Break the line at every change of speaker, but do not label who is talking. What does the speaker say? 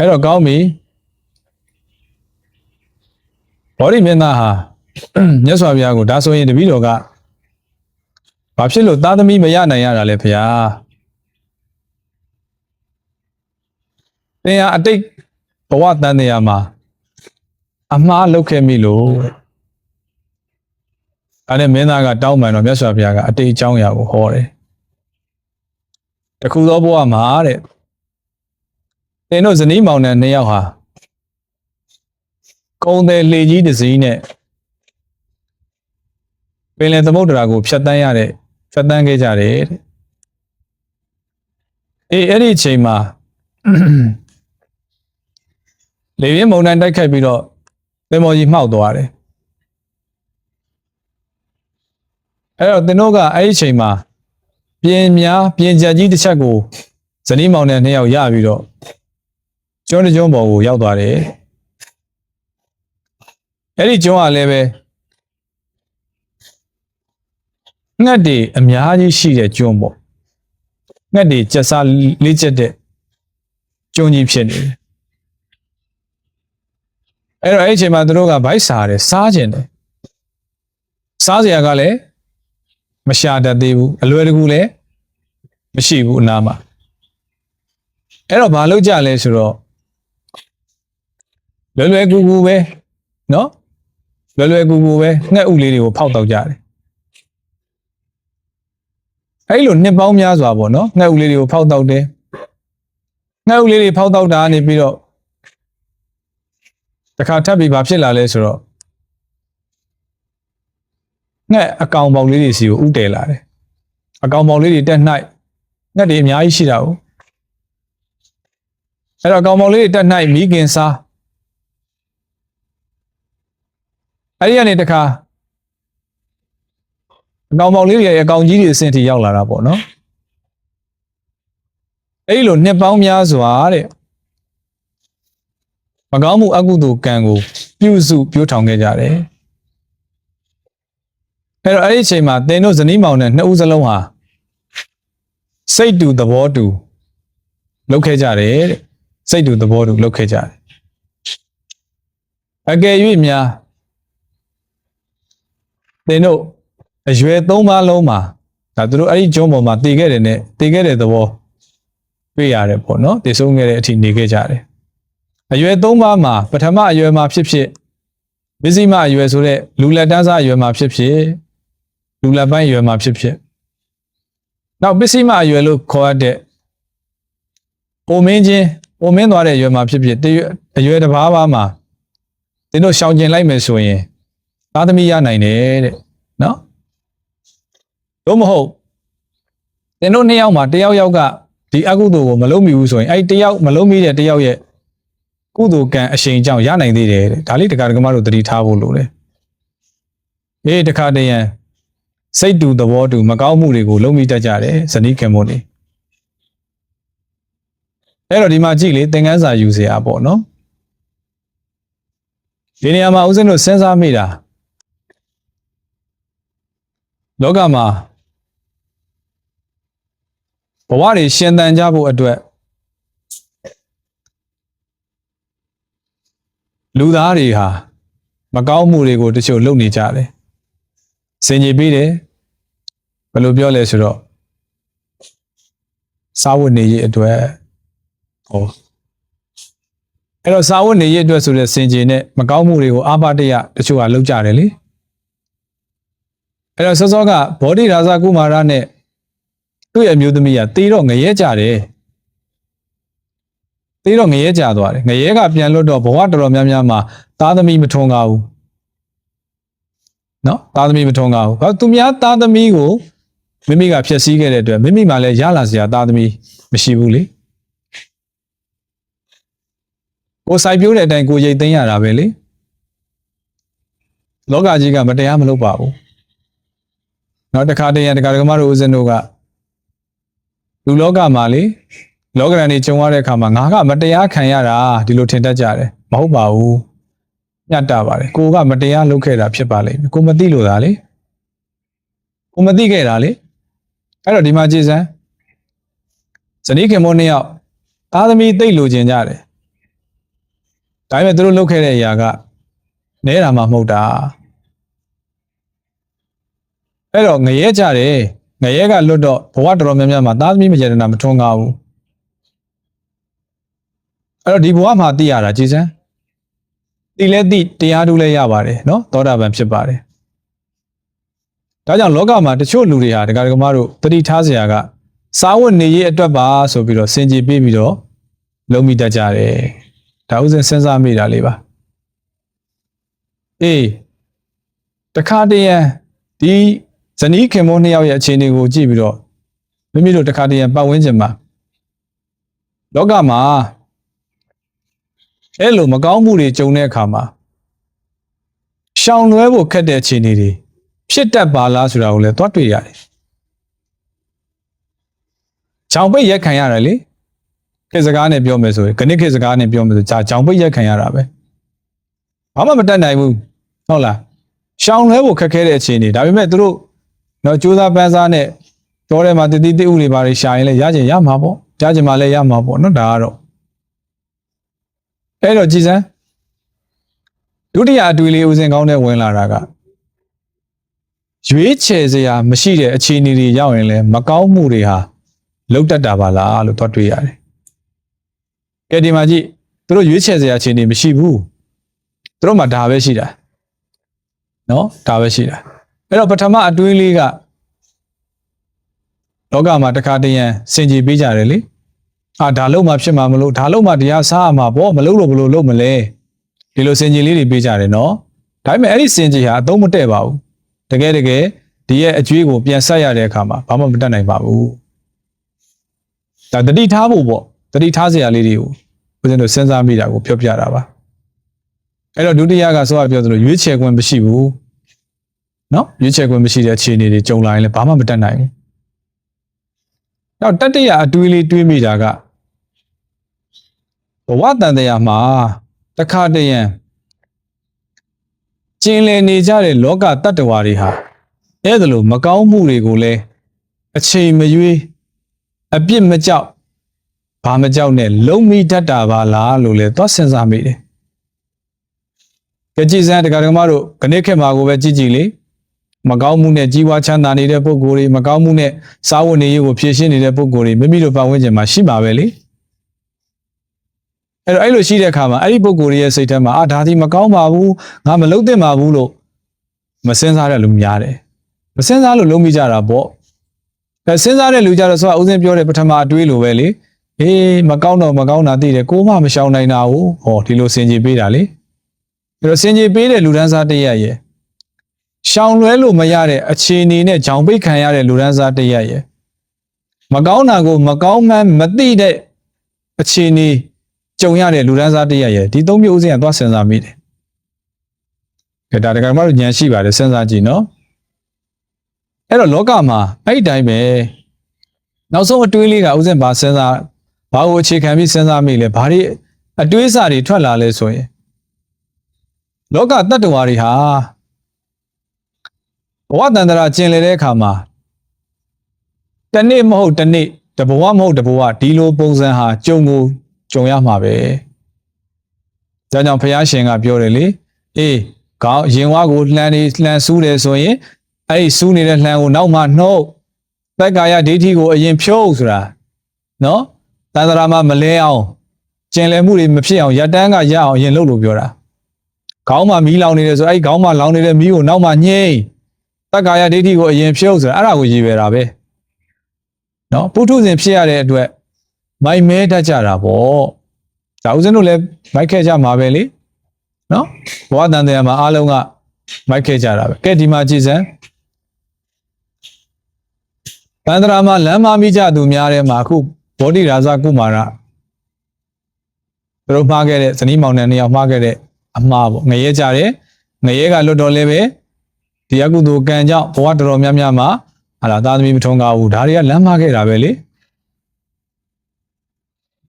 အဲ့တော့ကောင်းပြီဘောဓိမင်းသားဟာမြတ်စွာဘုရားကိုဒါဆိုရင်တပည့်တော်ကဘာဖြစ်လို့သားသမီးမရနိုင်ရတာလဲဗျာသင်ဟာအတိတ်ဘဝတန်တရားမှာအမှားလုပ်ခဲ့မိလို့အဲ့ဒါမင်းသားကတောင်းပန်တော့မြတ်စွာဘုရားကအတိတ်အကြောင်းအရာကိုဟောတယ်တခုသောဘဝမှာတဲ့သင်တို့ဇနီးမောင်နှံနှစ်ယောက်ဟာကုန်းတယ်လှေကြီးတစ်စီးနဲ့ပင်လယ်သမုဒ္ဒရာကိုဖြတ်တန်းခဲ့ကြတယ်တဲ့အဲ့ဒီအချိန်မှာလေပြင်းမုန်တိုင်းတိုက်ခိုက်ပြီးတော့သင်္ဘောကြီးမှောက်သွားတယ်အဲ့တော့သင်တို့ကအဲ့ဒီအချိန်မှာပြင်ချက်ကြီးတစ်ချက်ကိုဇနီးမောင်နှံနှစ်ယောက်ရပြီးတော့ကျွန်းတစ်ကျွန်းပေါ်ကိုရောက်သွားတယ်အဲ့ဒီကျွန်းကလည်းပဲငှက်တွေအများကြီးရှိတဲ့ကျွန်းပေါ့ငှက်တွေကျက်စားလေးကျက်တဲ့ကျွန်းကြီးဖြစ်နေတယ်အဲ့တော့အဲ့ဒီအချိန်မှာသူတို့ကဗိုက်စားတယ်စားကျင်တယ်စားစရာကလည်းမရှာတတ်သေးဘူးအလွယ်တကူလည်းမရှိဘူးအနားမှာအဲ့တော့ဘာလုပ်ကြလဲဆိုတော့လွယ်ကူကူပဲနော်လွယ်ကူကူပဲငှက်ဥလေးတွေကိုဖောက်တောက်ကြတယ်အဲ့လိုနှစ်ပေါင်းများစွာပေါ့နော်ငှက်ဥလေးတွေကိုဖောက်တောက်တယ်ငှက်ဥလေးတွေဖောက်တောက်တာနေပြီးတော့တခါထပ်ပြီးဘာဖြစ်လာလဲဆိုတော့ငှက်အကောင်ပေါက်လေးတွေစီကိုဥတည်လာတယ်အကောင်ပေါက်လေးတွေတက်နှိုက်ငှက်တွေအများကြီးရှိတာကိုအဲ့တော့အကောင်ပေါက်လေးတွေတက်နှိုက်မိခင်စားအဲ့ဒီကနေတခါအကောင်ပေါက်လေးတွေရဲ့အကောင်ကြီးတွေအဆင့်ထိရောက်လာတာပေါ့နော်အဲ့ဒီလိုနှစ်ပေါင်းများစွာတဲ့မကောင်းမှုအကုသိုလ်ကံကိုပြုစုပြောထောင်ခဲ့ကြတယ်အဲ့တော့အဲ့ဒီအချိန်မှာသင်တို့ဇနီးမောင်နဲ့နှစ်ဦးစလုံးဟာစိတ်တူသဘောတူလုပ်ခဲ့ကြတယ်တဲ့စိတ်တူသဘောတူလုပ်ခဲ့ကြတယ်အကယ်၍များသင်တို့အရွယ်၃ပါးလုံးမှာဒါသူတို့အဲ့ဒီကျွန်းပေါ်မှာတည်ခဲ့တဲ့သဘောတွေ့ရတယ်ပေါ့နော်တည်ဆုံးခဲ့တဲ့အထိနေခဲ့ကြတယ်အရွယ်၃ပါးမှာပထမအရွယ်မှာဖြစ်မစ္စည်းမအရွယ်ဆိုတဲ့လူလက်တန်းစားအရွယ်မှာဖြစ်လူလက်ပိုင်းအရွယ်မှာဖြစ်နောက်ပစ္စည်းမအရွယ်လို့ခေါ်ရတဲ့အိုမင်းသွားတဲ့အရွယ်မှာဖြစ်အရွယ်တစ်ပါးမှာသင်တို့ရှောင်ကျင်လိုက်မယ်ဆိုရင်သားသမီးရနိုင်တယ်တဲ့နော်တို့မဟုတ်သင်တို့နှစ်ယောက်မှာတယောက်ကဒီအကုသိုလ်ကိုမလုံးမိဘူးဆိုရင်အဲ့တယောက်မလုံးမိတဲ့တယောက်ရဲ့ကုသိုလ်ကံအရှိန်ကြောင့်ရနိုင်သေးတယ်တဲ့ဒါလေးတခါတကမတို့သတိထားဖို့လိုတယ်တခါတည်းရန်စိတ်တူသဘောတူမကောင်းမှုတွေကိုလုံးမိတတ်ကြတယ်ဇနီးခင်မို့နေအဲ့တော့ဒီမှာကြည့်လေသင်ခန်းစာယူစရာပေါ့နော်ဒီနေရာမှာဦးဇင်းတို့စဉ်းစားမိတာလောကမှာဘဝတွေရှင်သန်ကြဖို့အတွက်လူသားတွေဟာမကောင်းမှုတွေကိုတချို့လုပ်နေကြတယ်စင်ကြီးပြီးတယ်ဘယ်လိုပြောလဲဆိုတော့စာဝတ်နေရေးအတွက်အဲ့တော့စာဝတ်နေရေးအတွက်ဆိုတဲ့စင်ကြီးနဲ့မကောင်းမှုတွေကိုအာဘတရတချို့ကလုပ်ကြတယ်လေအဲ့တော့စောကဘောဓိရာဇကုမာရနဲ့သူ့ရဲ့အမျိုးသမီးကတေးတော့ငရဲကြတယ်တေးတော့ငရဲကြသွားတယ်ငရဲကပြန်လွတ်တော့ဘဝတော်တော်များများမှာသားသမီးမထွန်းကားဘူးနော်သားသမီးမထွန်းကားဘူးဘာသူများသားသမီးကိုမိမိကဖျက်ဆီးခဲ့တဲ့အတွက်မိမိမှလည်းရလာစရာသားသမီးမရှိဘူးလေကိုစိုက်ပြိုးတဲ့အတိုင်းကိုရိတ်သိမ်းရတာပဲလေလောကကြီးကမတရားမလုပ်ပါဘူးနောက်တစ်ခါတည်းရတခါတကမတို့ဦးဇင်းတို့ကလူလောကမှာလေလောကရန်တွေကြုံရတဲ့အခါမှာငါကမတရားခံရတာဒီလိုထင်တတ်ကြတယ်မဟုတ်ပါဘူးညတ်တာပါတယ်ကိုကမတရားလုပ်ခဲ့တာဖြစ်ပါလိမ့်မယ်ကိုမသိလို့သာလေကိုမသိခဲ့တာလေအဲ့တော့ဒီမှာကြည်စမ်းဇနီးခင်မို့နှစ်ယောက်သားသမီးသိတ်လိုချင်ကြတယ် ဒါပေမဲ့သူတို့လုပ်ခဲ့တဲ့အရာကနဲတာမှမဟုတ်တာအဲ့တော့ငရဲကြတယ်ငရဲကလွတ်တော့ဘဝတော်တော်များများမှာသားသမီးမကျေနပ်မထွန်းကားဘူးအဲ့တော့ဒီဘဝမှာသိရတာကြည်စမ်းသိလဲသိတရားထုလဲရပါတယ်နော်သောတာပန်ဖြစ်ပါတယ်ဒါကြောင့်လောကမှာတချို့လူတွေဟာဒကာဒကမတို့တတိထားเสียကစားဝတ်နေရေးအတွက်ပါဆိုပြီးတော့စင်ကြယ်ပြီးပြီးတော့လုံးမိတတ်ကြတယ်ဒါဥစဉ်စဉ်းစားမိတာလေးပါအေးတခါတည်းရန်ဒီဇနီးခင်မိုးနှစ်ယောက်ရဲ့အခြေအနေကိုကြည့်ပြီးတော့မိမိတို့တခါတည်းရန်ပတ်ဝန်းကျင်မှာလောကမှာအဲ့လိုမကောင်းမှုတွေကြုံတဲ့အခါမှာရှောင်လွှဲဖို့ခက်တဲ့အခြေအနေတွေဖြစ်တတ်ပါလားဆိုတာကိုလည်းသွားတွေ့ရတယ်။ဂျောင်ပိတ်ရက်ခံရတယ်လေခေတ်စကားနဲ့ပြောမယ်ဆိုရင်ခဏခေတ်စကားနဲ့ပြောမယ်ဆိုဂျောင်ပိတ်ရက်ခံရတာပဲ။ဘာမှမတတ်နိုင်ဘူးဟုတ်လား။ရှောင်လွှဲဖို့ခက်ခဲတဲ့အခြေအနေဒါပေမဲ့သူတို့တော့စူးစမ်းပန်းစားနဲ့တော်ထဲမှာတတိတိဥတွေပါတွေရှာရင်လည်းရချင်ရမှာပေါ့။ကြားချင်မှလည်းရမှာပေါ့နော်ဒါကတော့အဲ့တော့ကြည်စမ်းဒုတိယအတွေ့လေးဦးစင်ကောင်းတဲ့ဝင်လာတာကရွေးချယ်စရာမရှိတဲ့အခြေအနေတွေရောက်ရင်လည်းမကောင်းမှုတွေဟာလုံတတ်တာပါလားလို့သွားတွေ့ရတယ်။ကဲဒီမှာကြည့်သူတို့ရွေးချယ်စရာအခြေအနေမရှိဘူး။သူတို့မှဒါပဲရှိတာ။နော်ဒါပဲရှိတာ။အဲ့တော့ပထမအတွေ့လေးကလောကမှာတစ်ခါတည်းရန်စင်ကြယ်ပေးကြတယ်လေ။ဒါလုံးမှဖြစ်မှာမလို့ဒါလုံးမှတရားစားရမှာပေါ့မလို့လို့ဘလို့လုံးမလဲ။ဒီလိုစင်ကြယ်လေးတွေပေးကြတယ်နော်။ဒါပေမဲ့အဲ့ဒီစင်ကြယ်ဟာအသုံးမတည့်ပါဘူး။တကယ်ဒီရဲ့အကျွေးကိုပြန်ဆက်ရတဲ့အခါမှာဘာမှမတတ်နိုင်ပါဘူးဒါတတိထားဖို့ပေါ့တတိထားစရာလေးတွေကိုဦးဇင်းတို့စဉ်းစားမိတာကိုပြောပြတာပါအဲ့တော့ဒုတိယကဆိုပြောသလိုရွေးချယ်ခွင့်မရှိဘူးနော်ရွေးချယ်ခွင့်မရှိတဲ့အခြေအနေတွေကြုံလာရင်လည်းဘာမှမတတ်နိုင်ဘူးနောက်တတိယအတွေးလေးတွေးမိတာကဘဝတန်တရားမှာတခါတည်းရန်ကျင်လည်နေကြတဲ့လောကတတ္တဝါတွေဟာအဲ့ဒါလိုမကောင်းမှုတွေကိုလည်းအချိန်မရွေးအပြစ်မကြောက်ဘာမကြောက်နဲ့လုံးမိတတ်တာပါလားလို့လည်းသွားစဉ်းစားမိတယ်။ကြည်စမ်းတက္ကရာမတို့ခဏခေတ်မှာကိုပဲကြည်လေမကောင်းမှုနဲ့ကြီးပွားချမ်းသာနေတဲ့ပုဂ္ဂိုလ်တွေမကောင်းမှုနဲ့စားဝတ်နေရေးကိုဖြည့်ရှင်းနေတဲ့ပုဂ္ဂိုလ်တွေမိမိတို့ပတ်ဝန်းကျင်မှာရှိမှာပဲလေ။အဲ့လိုရှိတဲ့အခါမှာအဲ့ဒီပုဂ္ဂိုလ်ရဲ့စိတ်ထဲမှာဒါဒီမကောင်းပါဘူးငါမလုပ်သင့်ပါဘူးလို့မစဉ်းစားတဲ့လူများတယ်မစဉ်းစားလို့လုံးမိကြတာပေါ့စဉ်းစားတဲ့လူကြတော့ဆိုတာဦးစင်းပြောတဲ့ပထမအတွေးလိုပဲလေဟေးမကောင်းတော့မကောင်းတာသိတယ်ကိုမှမရှောင်နိုင်တာကိုဟောဒီလိုစင်ကြယ်ပေးတာလေအဲ့တော့စင်ကြယ်ပေးတဲ့လူဒန်းစားတရက်ရဲ့ရှောင်လွဲလို့မရတဲ့အခြေအနေနဲ့ဂျောင်ပိတ်ခံရတဲ့လူဒန်းစားတရက်ရဲ့မကောင်းတာကိုမကောင်းမှန်းမသိတဲ့အခြေအနေကြုံရတဲ့လူဒန်းစားတရက်ရဲ့ဒီသုံးမျိုးဦးစင်းကသွားစဉ်းစားမိတယ်ဒါတကယ်မှတော့ဉာဏ်ရှိပါတယ်စဉ်းစားကြည့်နော်အဲ့တော့လောကမှာအဲ့ဒီတိုင်းပဲနောက်ဆုံးအတွေးလေးကဥစဉ်ဘာစဉ်းစားဘာကိုအခြေခံပြီးစဉ်းစားမိလဲဘာတွေအတွေးအစတွေထွက်လာလဲဆိုရင်လောကတတ္တဝါတွေဟာဘဝတန်တရာကျင်လည်တဲ့အခါမှာတနေ့မဟုတ်တနေ့တဘဝမဟုတ်တဘဝဒီလိုပုံစံဟာကြုံရမှာပဲဒါကြောင့်ဘုရားရှင်ကပြောတယ်လေအေးကောင်းရင်ဝါကိုလှန်ဆူးတယ်ဆိုရင်အဲ့ဒီစူးနေတဲ့လှန်ကိုနောက်မှနှုတ်တက္ကာယဒိဋ္ဌိကိုအရင်ဖြုတ်ဆိုတာနော်တန်တရာမှာမလဲအောင်ကျင်လည်မှုတွေမဖြစ်အောင်ရတန်းကရအောင်အရင်လုပ်လို့ပြောတာခေါင်းမှာမီးလောင်နေတယ်ဆိုအဲ့ဒီခေါင်းမှာလောင်နေတဲ့မီးကိုနောက်မှညှိတက္ကာယဒိဋ္ဌိကိုအရင်ဖြုတ်ဆိုတာအဲ့ဒါကိုရည်ရွယ်တာပဲနော်ပုထုဇဉ်ဖြစ်ရတဲ့အတွက်မိုက်မဲတတ်ကြတာပေါ့ဒါဦးဇင်းတို့လည်းမိုက်ခဲ့ကြမှာပဲလေနော်ဘဝတန်တရားမှာအားလုံးကမိုက်ခဲ့ကြတာပဲကဲဒီမှာကြည်စမ်းတန်ត្រာမှာလမ်းမမိကြသူများထဲမှာအခုဗောဓိရာဇကုမာရသူတို့မှားခဲ့တဲ့ဇနီးမောင်နှံနှစ်ယောက်မှားခဲ့တဲ့အမှားပေါ့ငရဲကြတယ်ငရဲကလွတ်တော်လဲပဲဒီအကုသိုလ်ကံကြောင့်ဘဝတော်တော်များများမှာဟာလာသားသမီးမထုံးကားဘူးဒါတွေကလမ်းမှားခဲ့တာပဲလေ